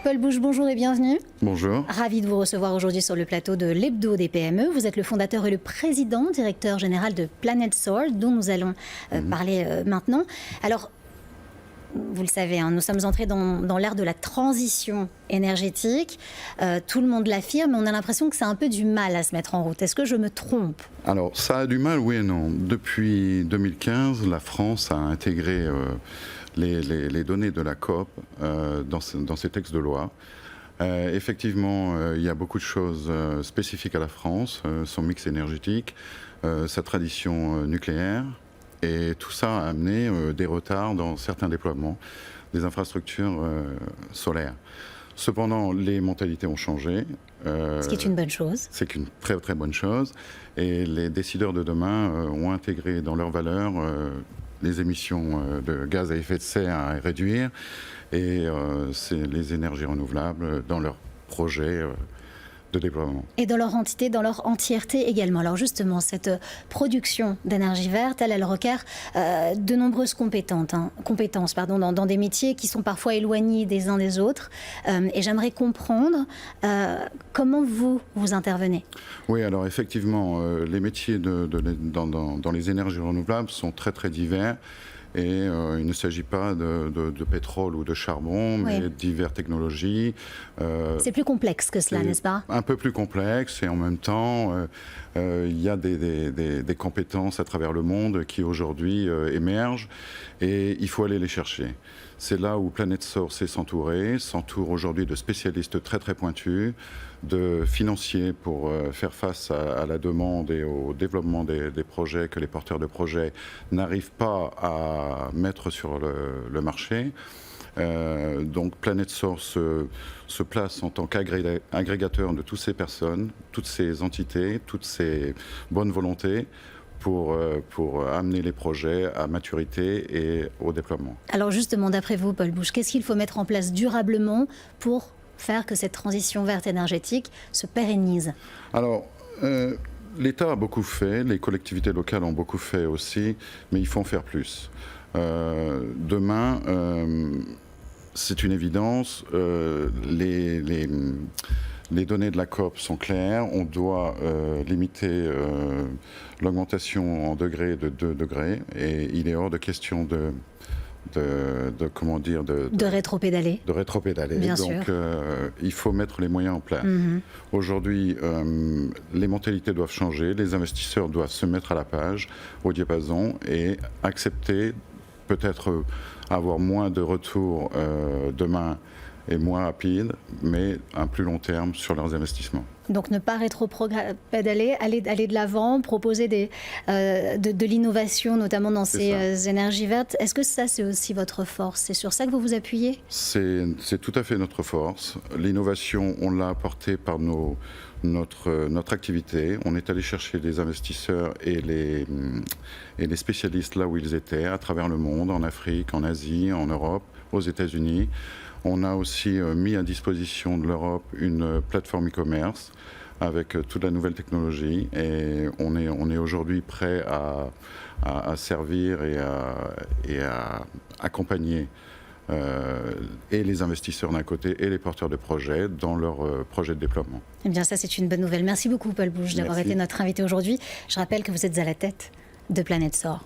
Paul Bouche, bonjour et bienvenue. Bonjour. Ravi de vous recevoir aujourd'hui sur le plateau de l'Hebdo des PME. Vous êtes le fondateur et le président, directeur général de Planet Source, dont nous allons parler maintenant. Alors, vous le savez, nous sommes entrés dans l'ère de la transition énergétique. Tout le monde l'affirme, mais on a l'impression que c'est un peu du mal à se mettre en route. Est-ce que je me trompe ? Alors, ça a du mal, oui et non. Depuis 2015, la France a intégré les données de la COP dans ses textes de loi. Effectivement, il y a beaucoup de choses spécifiques à la France, son mix énergétique, sa tradition nucléaire. Et tout ça a amené des retards dans certains déploiements des infrastructures solaires. Cependant, les mentalités ont changé. Ce qui est une bonne chose. C'est une très très bonne chose. Et les décideurs de demain ont intégré dans leurs valeurs les émissions de gaz à effet de serre à réduire et c'est les énergies renouvelables dans leurs projets de déploiement. Et dans leur entité, dans leur entièreté également. Alors justement, cette production d'énergie verte, elle requiert de nombreuses compétences dans des métiers qui sont parfois éloignés des uns des autres. Et j'aimerais comprendre comment vous intervenez. Oui, alors effectivement, les métiers dans les énergies renouvelables sont très très divers. Et il ne s'agit pas de pétrole ou de charbon, mais de diverses technologies. C'est plus complexe que cela, n'est-ce pas ? Un peu plus complexe et en même temps, il y a des compétences à travers le monde qui aujourd'hui émergent et il faut aller les chercher. C'est là où Planet Source s'entoure aujourd'hui de spécialistes très très pointus, de financiers pour faire face à la demande et au développement des projets que les porteurs de projets n'arrivent pas à mettre sur le marché. Donc Planet Source se place en tant qu'agrégateur de toutes ces personnes, toutes ces entités, toutes ces bonnes volontés pour amener les projets à maturité et au déploiement. Alors justement, d'après vous, Paul Bouche, qu'est-ce qu'il faut mettre en place durablement pour faire que cette transition verte énergétique se pérennise ? Alors, l'État a beaucoup fait, les collectivités locales ont beaucoup fait aussi, mais il faut en faire plus. Demain, c'est une évidence, les données de la COP sont claires, on doit limiter l'augmentation en degrés de 2 degrés et il est hors de question de rétropédaler. De rétropédaler. Bien Donc sûr. il faut mettre les moyens en place. Aujourd'hui, les mentalités doivent changer, les investisseurs doivent se mettre à la page, au diapason et accepter peut-être avoir moins de retours demain et moins rapide, mais un plus long terme sur leurs investissements. Donc ne pas rétro-pédaler, aller de l'avant, proposer de l'innovation, notamment dans ces énergies vertes. Est-ce que ça, c'est aussi votre force ? C'est sur ça que vous vous appuyez ? C'est tout à fait notre force. L'innovation, on l'a apportée par notre activité. On est allé chercher des investisseurs et les spécialistes là où ils étaient, à travers le monde, en Afrique, en Asie, en Europe, aux États-Unis. On a aussi mis à disposition de l'Europe une plateforme e-commerce avec toute la nouvelle technologie et on est aujourd'hui prêt à servir et à accompagner et les investisseurs d'un côté et les porteurs de projets dans leur projet de déploiement. Eh bien ça, c'est une bonne nouvelle. Merci beaucoup Paul Bouche d'avoir été notre invité aujourd'hui. Je rappelle que vous êtes à la tête de Planet Source.